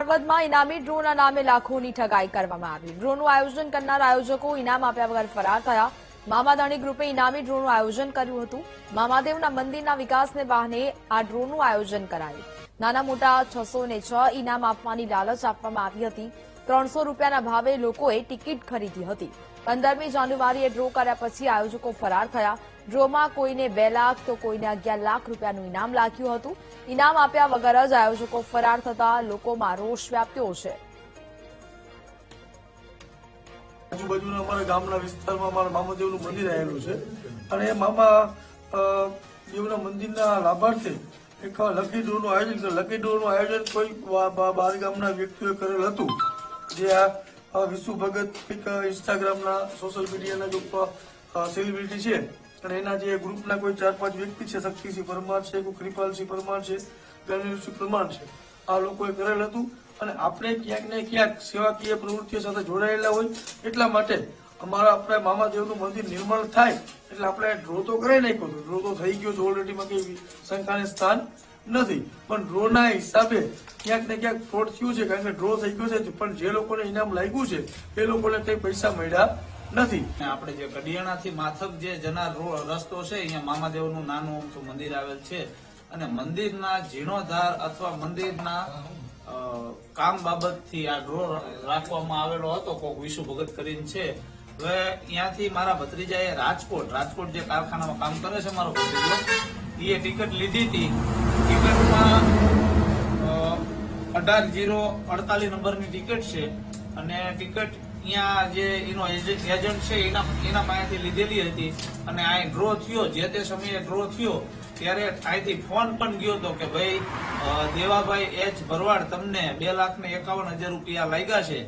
ભાગવતમાં ઇનામી ડ્રોના નામે લાખોની ઠગાઈ કરવામાં આવી। ડ્રોનું આયોજન કરનાર આયોજકો ઇનામ આપ્યા વગર ફરાર થયા। મામાધાણી ગ્રુપે ઇનામી ડ્રોનું આયોજન કર્યું હતું। મામાદેવના મંદિરના વિકાસને બહાને આ ડ્રોનું આયોજન કરાયું। નાના મોટા 606 ઇનામ આપવાની લાલચ આપવામાં આવી હતી। 300 રૂપિયાના ભાવે લોકોએ ટિકિટ ખરીદી હતી। 15મી જાન્યુઆરીએ ડ્રો કર્યા પછી આયોજકો ફરાર થયા। ડ્રોમાં કોઈને 2 લાખ તો કોઈને 11 લાખ રૂપિયાનું ઇનામ લાગ્યું હતું। ઇનામ આપ્યા વગર જ આયોજકો ફરાર થતા લોકોમાં રોષ વ્યાપ્યો છે। આજુબાજુના અમારા ગામના વિસ્તારમાં અમારા મામાદેવનું મંદિર આવેલું છે અને એ મામાદેવના મંદિરના લાભાર્થે એક લકી ડ્રોનું આયોજન કર્યું। લકી ડ્રોનું આયોજન કોઈ બહાર ગામના વ્યક્તિઓએ કરેલ હતું, જે આ વિશુ ભગત એક ઇન્સ્ટાગ્રામના સોશિયલ મીડિયાના જો સેલિબ્રિટી છે અને એના જે ગ્રુપના કોઈ 4-5 વ્યક્તિ છે, શક્તિસિંહ પરમાર છે, કોઈ કૃપાલસિંહ પરમાર છે, ગણેશસિંહ પરમાર છે, આ લોકોએ કરેલ હતું અને આપણે ક્યાંક ને ક્યાંક સેવાકીય પ્રવૃત્તિઓ સાથે જોડાયેલા હોય એટલા માટે આપણે મામાદેવનું મંદિર નિર્માણ થાય એટલે આપણે ડ્રો તો કરાવી નાખ્યો હતો। ડ્રો તો થઈ ગયો છે ઓલરેડીમાં કઈ શંકાને સ્થાન નથી, પણ ડ્રોના હિસાબે ક્યાંક ને ક્યાંક ફ્રોડ થયું છે, કારણ કે ડ્રો થઈ ગયો છે પણ જે લોકોને ઇનામ લાગ્યું છે એ લોકોને કઈ પૈસા મળ્યા નથી। આપણે જે કડિયાણાથી માથક જે જનાર રસ્તો છે, અહીંયા મામાદેવનું નાનું અમથું મંદિર આવેલ છે અને મંદિરના જીર્ણોદ્ધાર અથવા મંદિરના કામ બાબતથી આ ડ્રો રાખવામાં આવેલો હતો। કોક વિશુ ભગત કરીને છે। હવે અહીંયાથી મારા ભત્રીજાએ રાજકોટ જે કારખાનામાં કામ કરે છે મારો ભત્રીજો, એ ટિકિટ લીધી હતી। ટિકિટમાં 18-048 નંબરની ટિકિટ છે અને ટિકિટ અહીંયા જે એનો એજન્ટ છે એના પાસેથી લીધેલી હતી અને આ ડ્રો થયો, જે તે સમયે ડ્રો થયો ત્યારે અહીંથી ફોન પણ ગયો હતો કે ભાઈ દેવાભાઈ એચ ભરવાડ, તમને 2,51,000 રૂપિયા લાગ્યા છે,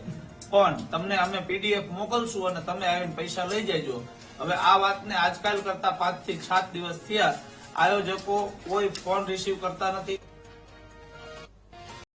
પણ તમને અમે PDF મોકલશું અને તમે આવીને પૈસા લઈ જજો। હવે આ વાતને આજકાલ કરતા 5 થી 7 દિવસ થયા, આયોજકો કોઈ ફોન રિસીવ કરતા નથી।